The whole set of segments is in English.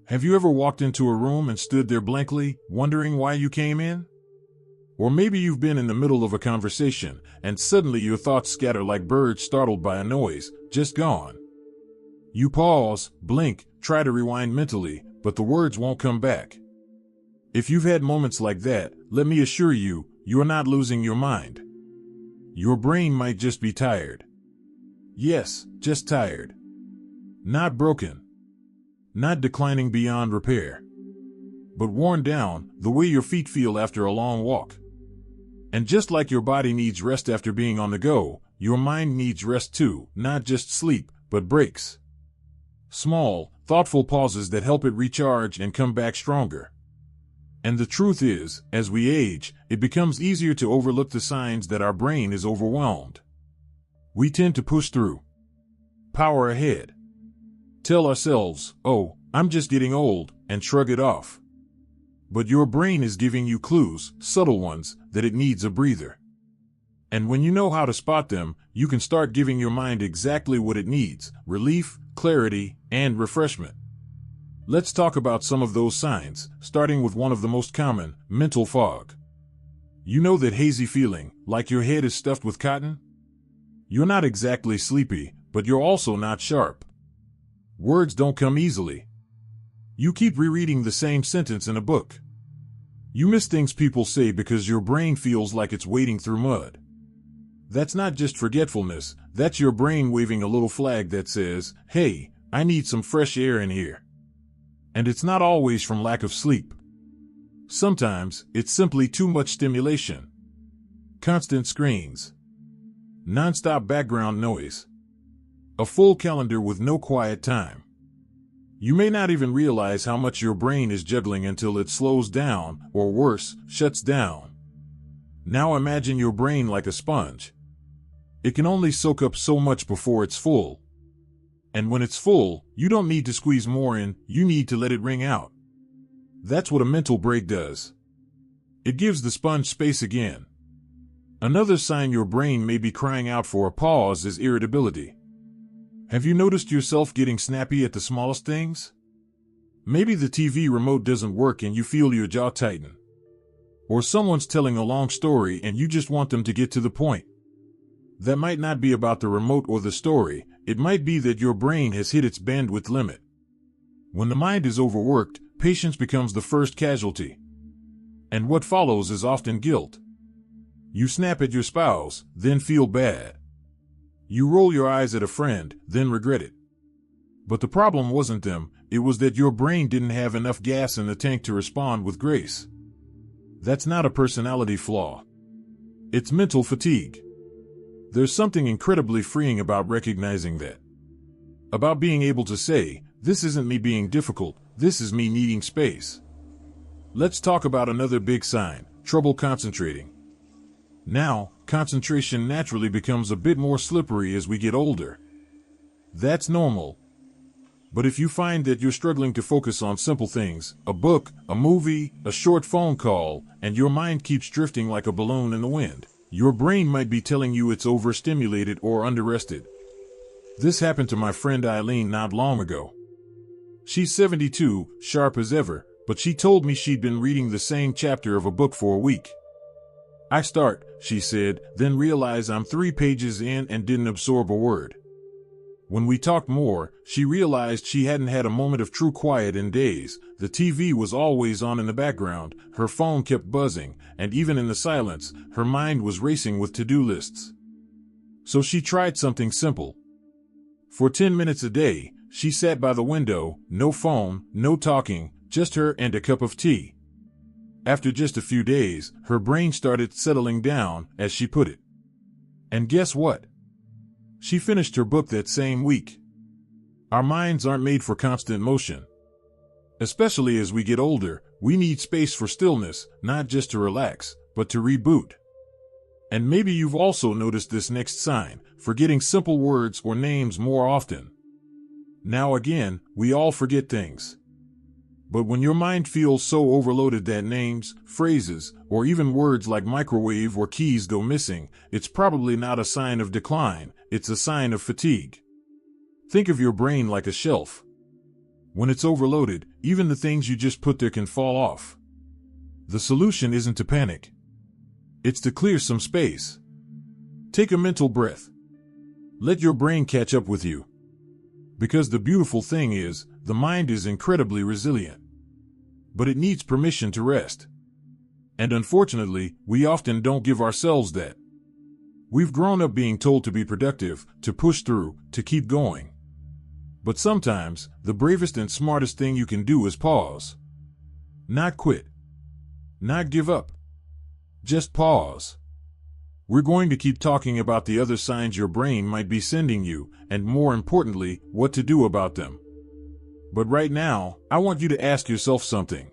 Have you ever walked into a room and stood there blankly, wondering why you came in? Or maybe you've been in the middle of a conversation, and suddenly your thoughts scatter like birds startled by a noise, just gone. You pause, blink, try to rewind mentally, but the words won't come back. If you've had moments like that, let me assure you, you're not losing your mind. Your brain might just be tired. Yes, just tired. Not broken. Not declining beyond repair. But worn down, the way your feet feel after a long walk. And just like your body needs rest after being on the go, your mind needs rest too, not just sleep, but breaks. Small, thoughtful pauses that help it recharge and come back stronger. And the truth is, as we age, it becomes easier to overlook the signs that our brain is overwhelmed. We tend to push through. Power ahead. Tell ourselves, oh, I'm just getting old, and shrug it off. But your brain is giving you clues, subtle ones, that it needs a breather. And when you know how to spot them, you can start giving your mind exactly what it needs: relief, clarity, and refreshment. Let's talk about some of those signs, starting with one of the most common, mental fog. You know that hazy feeling, like your head is stuffed with cotton? You're not exactly sleepy, but you're also not sharp. Words don't come easily. You keep rereading the same sentence in a book. You miss things people say because your brain feels like it's wading through mud. That's not just forgetfulness, that's your brain waving a little flag that says, hey, I need some fresh air in here. And it's not always from lack of sleep. Sometimes, it's simply too much stimulation. Constant screens. Non-stop background noise. A full calendar with no quiet time. You may not even realize how much your brain is juggling until it slows down, or worse, shuts down. Now imagine your brain like a sponge. It can only soak up so much before it's full. And when it's full, you don't need to squeeze more in, you need to let it wring out. That's what a mental break does. It gives the sponge space again. Another sign your brain may be crying out for a pause is irritability. Have you noticed yourself getting snappy at the smallest things? Maybe the TV remote doesn't work and you feel your jaw tighten. Or someone's telling a long story and you just want them to get to the point. That might not be about the remote or the story, it might be that your brain has hit its bandwidth limit. When the mind is overworked, patience becomes the first casualty. And what follows is often guilt. You snap at your spouse, then feel bad. You roll your eyes at a friend, then regret it. But the problem wasn't them, it was that your brain didn't have enough gas in the tank to respond with grace. That's not a personality flaw. It's mental fatigue. There's something incredibly freeing about recognizing that. About being able to say, this isn't me being difficult, this is me needing space. Let's talk about another big sign, trouble concentrating. Now, concentration naturally becomes a bit more slippery as we get older. That's normal. But if you find that you're struggling to focus on simple things, a book, a movie, a short phone call, and your mind keeps drifting like a balloon in the wind, your brain might be telling you it's overstimulated or underrested. This happened to my friend Eileen not long ago. She's 72, sharp as ever, but she told me she'd been reading the same chapter of a book for a week. I start, she said, then realize I'm 3 pages in and didn't absorb a word. When we talked more, she realized she hadn't had a moment of true quiet in days. The TV was always on in the background, her phone kept buzzing, and even in the silence, her mind was racing with to-do lists. So she tried something simple. For 10 minutes a day, she sat by the window, no phone, no talking, just her and a cup of tea. After just a few days, her brain started settling down, as she put it. And guess what? She finished her book that same week. Our minds aren't made for constant motion. Especially as we get older, we need space for stillness, not just to relax, but to reboot. And maybe you've also noticed this next sign, forgetting simple words or names more often. Now again, we all forget things. But when your mind feels so overloaded that names, phrases, or even words like microwave or keys go missing, it's probably not a sign of decline, it's a sign of fatigue. Think of your brain like a shelf. When it's overloaded, even the things you just put there can fall off. The solution isn't to panic. It's to clear some space. Take a mental breath. Let your brain catch up with you. Because the beautiful thing is, the mind is incredibly resilient. But it needs permission to rest. And unfortunately, we often don't give ourselves that. We've grown up being told to be productive, to push through, to keep going. But sometimes, the bravest and smartest thing you can do is pause. Not quit. Not give up. Just pause. We're going to keep talking about the other signs your brain might be sending you, and more importantly, what to do about them. But right now, I want you to ask yourself something.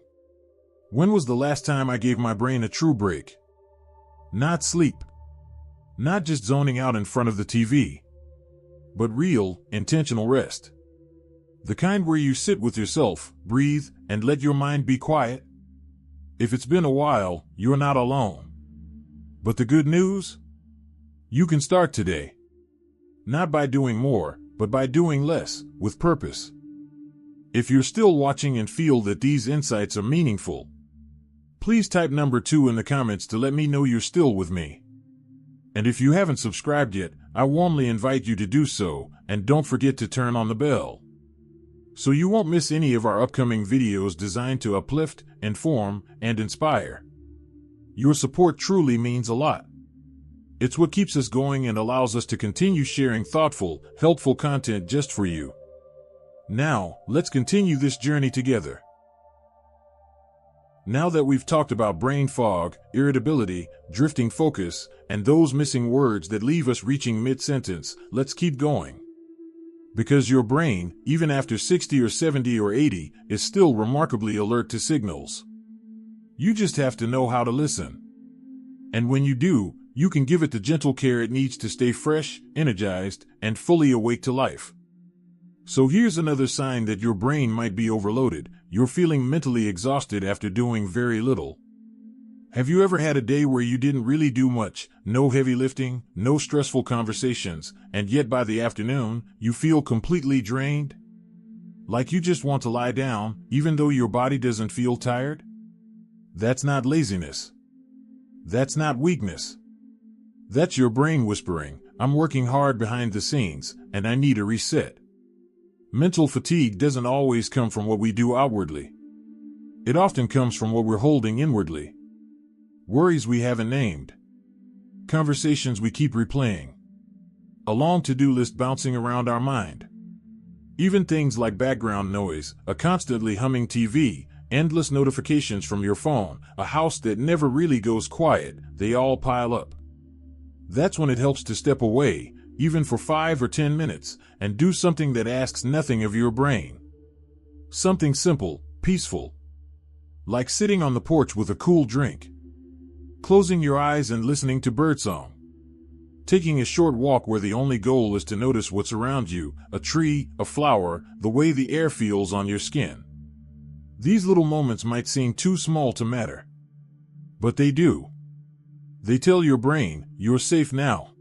When was the last time I gave my brain a true break? Not sleep. Not just zoning out in front of the TV. But real, intentional rest. The kind where you sit with yourself, breathe, and let your mind be quiet. If it's been a while, you're not alone. But the good news? You can start today. Not by doing more, but by doing less, with purpose. If you're still watching and feel that these insights are meaningful, please type number 2 in the comments to let me know you're still with me. And if you haven't subscribed yet, I warmly invite you to do so, and don't forget to turn on the bell, so you won't miss any of our upcoming videos designed to uplift, inform, and inspire. Your support truly means a lot. It's what keeps us going and allows us to continue sharing thoughtful, helpful content just for you. Now, let's continue this journey together. Now that we've talked about brain fog, irritability, drifting focus, and those missing words that leave us reaching mid-sentence, let's keep going. Because your brain, even after 60 or 70 or 80, is still remarkably alert to signals. You just have to know how to listen. And when you do, you can give it the gentle care it needs to stay fresh, energized, and fully awake to life. So here's another sign that your brain might be overloaded. You're feeling mentally exhausted after doing very little. Have you ever had a day where you didn't really do much, no heavy lifting, no stressful conversations, and yet by the afternoon, you feel completely drained? Like you just want to lie down, even though your body doesn't feel tired? That's not laziness. That's not weakness. That's your brain whispering, I'm working hard behind the scenes, and I need a reset. Mental fatigue doesn't always come from what we do outwardly. It often comes from what we're holding inwardly. Worries we haven't named. Conversations we keep replaying. A long to-do list bouncing around our mind. Even things like background noise, a constantly humming TV, endless notifications from your phone, a house that never really goes quiet, they all pile up. That's when it helps to step away, even for 5 or 10 minutes, and do something that asks nothing of your brain. Something simple, peaceful. Like sitting on the porch with a cool drink. Closing your eyes and listening to birdsong. Taking a short walk where the only goal is to notice what's around you, a tree, a flower, the way the air feels on your skin. These little moments might seem too small to matter. But they do. They tell your brain, you're safe now.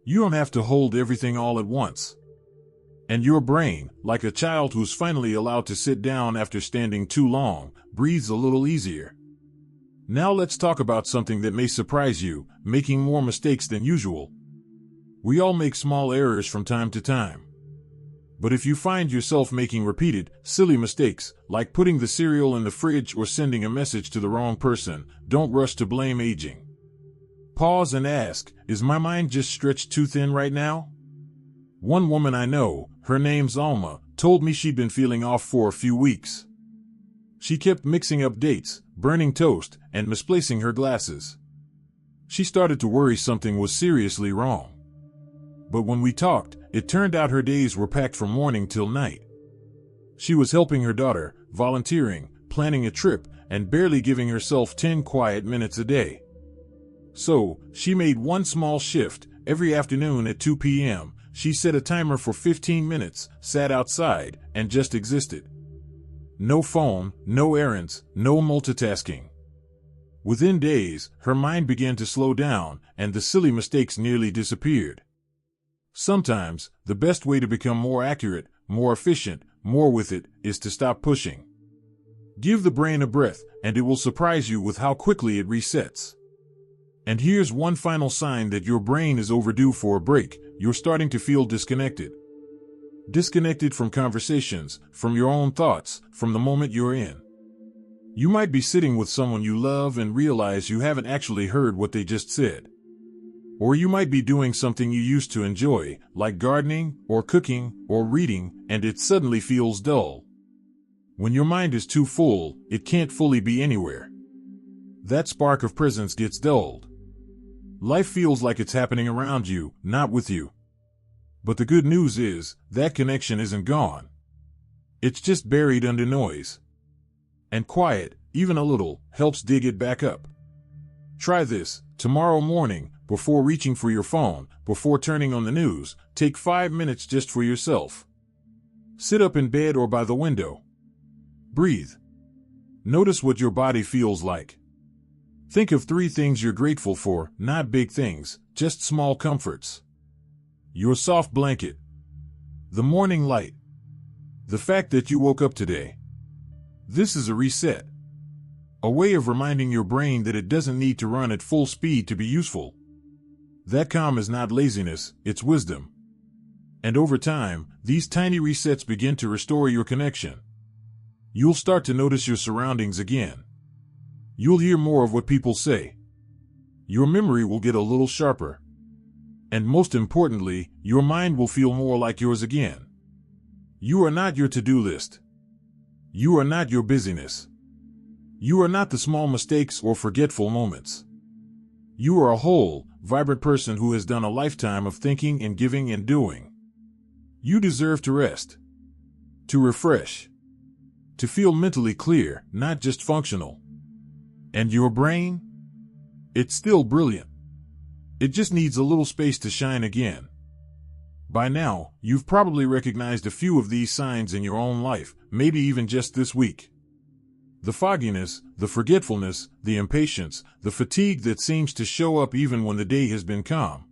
You don't have to hold everything all at once. And your brain, like a child who's finally allowed to sit down after standing too long, breathes a little easier. Now let's talk about something that may surprise you, making more mistakes than usual. We all make small errors from time to time. But if you find yourself making repeated, silly mistakes, like putting the cereal in the fridge or sending a message to the wrong person, don't rush to blame aging. Pause and ask, is my mind just stretched too thin right now? One woman I know, her name's Alma, told me she'd been feeling off for a few weeks. She kept mixing up dates, burning toast, and misplacing her glasses. She started to worry something was seriously wrong. But when we talked, it turned out her days were packed from morning till night. She was helping her daughter, volunteering, planning a trip, and barely giving herself 10 quiet minutes a day. So, she made one small shift. Every afternoon at 2 p.m., she set a timer for 15 minutes, sat outside, and just existed. No phone, no errands, no multitasking. Within days, her mind began to slow down, and the silly mistakes nearly disappeared. Sometimes, the best way to become more accurate, more efficient, more with it, is to stop pushing. Give the brain a breath, and it will surprise you with how quickly it resets. And here's one final sign that your brain is overdue for a break. You're starting to feel disconnected. Disconnected from conversations, from your own thoughts, from the moment you're in. You might be sitting with someone you love and realize you haven't actually heard what they just said. Or you might be doing something you used to enjoy, like gardening, or cooking, or reading, and it suddenly feels dull. When your mind is too full, it can't fully be anywhere. That spark of presence gets dulled. Life feels like it's happening around you, not with you. But the good news is, that connection isn't gone. It's just buried under noise. And quiet, even a little, helps dig it back up. Try this. Tomorrow morning, before reaching for your phone, before turning on the news, take 5 minutes just for yourself. Sit up in bed or by the window. Breathe. Notice what your body feels like. Think of 3 things you're grateful for, not big things, just small comforts. Your soft blanket. The morning light. The fact that you woke up today. This is a reset. A way of reminding your brain that it doesn't need to run at full speed to be useful. That calm is not laziness, it's wisdom. And over time, these tiny resets begin to restore your connection. You'll start to notice your surroundings again. You'll hear more of what people say. Your memory will get a little sharper. And most importantly, your mind will feel more like yours again. You are not your to-do list. You are not your busyness. You are not the small mistakes or forgetful moments. You are a whole, vibrant person who has done a lifetime of thinking and giving and doing. You deserve to rest, to refresh, to feel mentally clear, not just functional. And your brain? It's still brilliant. It just needs a little space to shine again. By now, you've probably recognized a few of these signs in your own life, maybe even just this week. The fogginess, the forgetfulness, the impatience, the fatigue that seems to show up even when the day has been calm.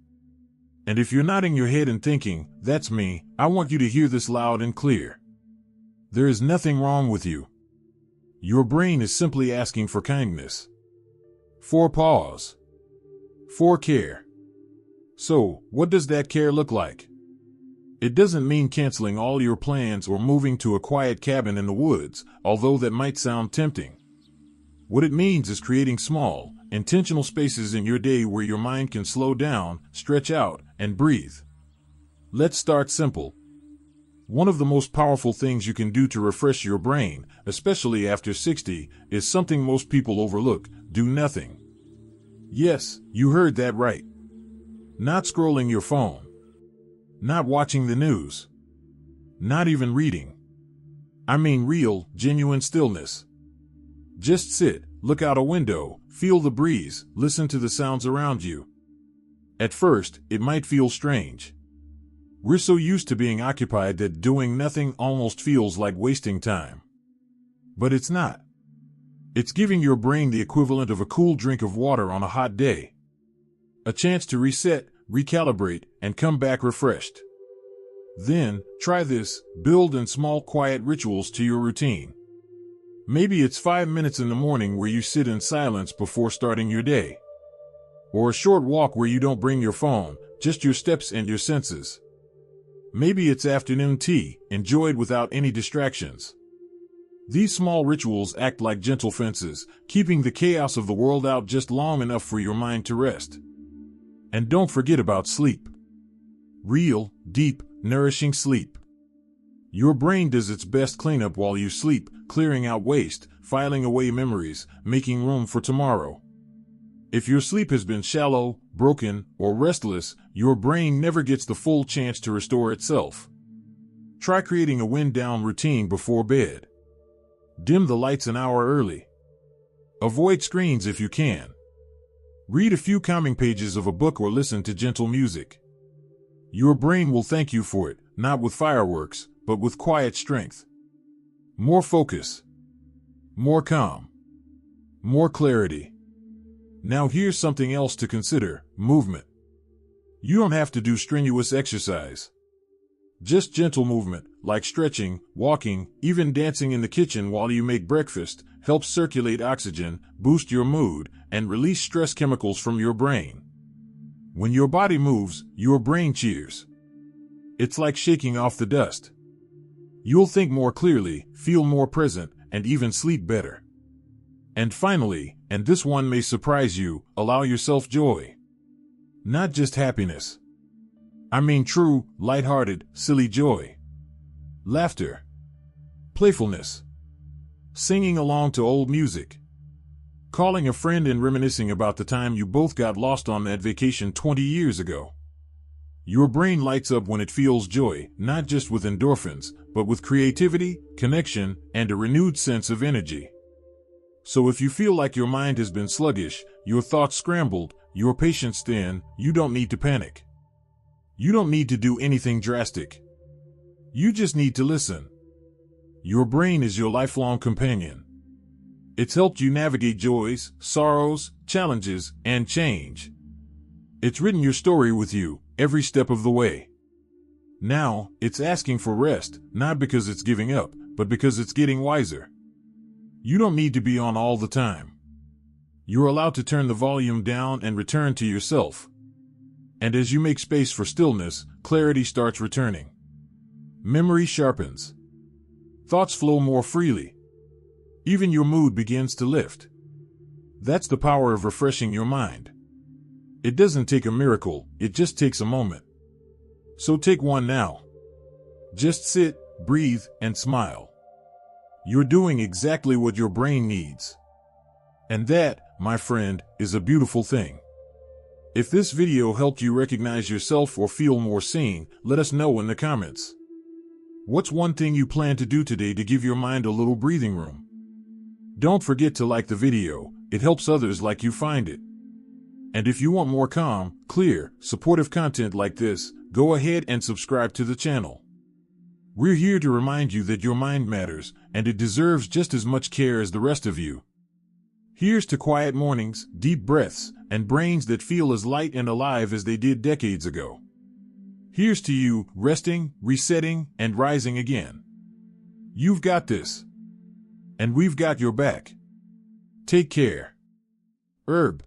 And if you're nodding your head and thinking, "That's me," I want you to hear this loud and clear. There is nothing wrong with you. Your brain is simply asking for kindness. For pause. For care. So, what does that care look like? It doesn't mean canceling all your plans or moving to a quiet cabin in the woods, although that might sound tempting. What it means is creating small, intentional spaces in your day where your mind can slow down, stretch out, and breathe. Let's start simple. One of the most powerful things you can do to refresh your brain, especially after 60, is something most people overlook: do nothing. Yes, you heard that right. Not scrolling your phone. Not watching the news. Not even reading. I mean real, genuine stillness. Just sit, look out a window, feel the breeze, listen to the sounds around you. At first, it might feel strange. We're so used to being occupied that doing nothing almost feels like wasting time. But it's not. It's giving your brain the equivalent of a cool drink of water on a hot day. A chance to reset, recalibrate, and come back refreshed. Then, try this: build in small quiet rituals to your routine. Maybe it's 5 minutes in the morning where you sit in silence before starting your day. Or a short walk where you don't bring your phone, just your steps and your senses. Maybe it's afternoon tea, enjoyed without any distractions. These small rituals act like gentle fences, keeping the chaos of the world out just long enough for your mind to rest. And don't forget about sleep. Real, deep, nourishing sleep. Your brain does its best cleanup while you sleep, clearing out waste, filing away memories, making room for tomorrow. If your sleep has been shallow, broken, or restless, your brain never gets the full chance to restore itself. Try creating a wind-down routine before bed. Dim the lights an hour early. Avoid screens if you can. Read a few calming pages of a book or listen to gentle music. Your brain will thank you for it, not with fireworks, but with quiet strength. More focus. More calm. More clarity. Now here's something else to consider: movement. You don't have to do strenuous exercise. Just gentle movement, like stretching, walking, even dancing in the kitchen while you make breakfast, helps circulate oxygen, boost your mood, and release stress chemicals from your brain. When your body moves, your brain cheers. It's like shaking off the dust. You'll think more clearly, feel more present, and even sleep better. And finally, and this one may surprise you, allow yourself joy. Not just happiness. I mean true, lighthearted, silly joy. Laughter. Playfulness. Singing along to old music. Calling a friend and reminiscing about the time you both got lost on that vacation 20 years ago. Your brain lights up when it feels joy, not just with endorphins, but with creativity, connection, and a renewed sense of energy. So if you feel like your mind has been sluggish, your thoughts scrambled, your patience thin, you don't need to panic. You don't need to do anything drastic. You just need to listen. Your brain is your lifelong companion. It's helped you navigate joys, sorrows, challenges, and change. It's written your story with you, every step of the way. Now, it's asking for rest, not because it's giving up, but because it's getting wiser. You don't need to be on all the time. You're allowed to turn the volume down and return to yourself. And as you make space for stillness, clarity starts returning. Memory sharpens. Thoughts flow more freely. Even your mood begins to lift. That's the power of refreshing your mind. It doesn't take a miracle, it just takes a moment. So take one now. Just sit, breathe, and smile. You're doing exactly what your brain needs. And that, my friend, is a beautiful thing. If this video helped you recognize yourself or feel more seen, let us know in the comments. What's one thing you plan to do today to give your mind a little breathing room? Don't forget to like the video, it helps others like you find it. And if you want more calm, clear, supportive content like this, go ahead and subscribe to the channel. We're here to remind you that your mind matters, and it deserves just as much care as the rest of you. Here's to quiet mornings, deep breaths, and brains that feel as light and alive as they did decades ago. Here's to you, resting, resetting, and rising again. You've got this. And we've got your back. Take care. Herb.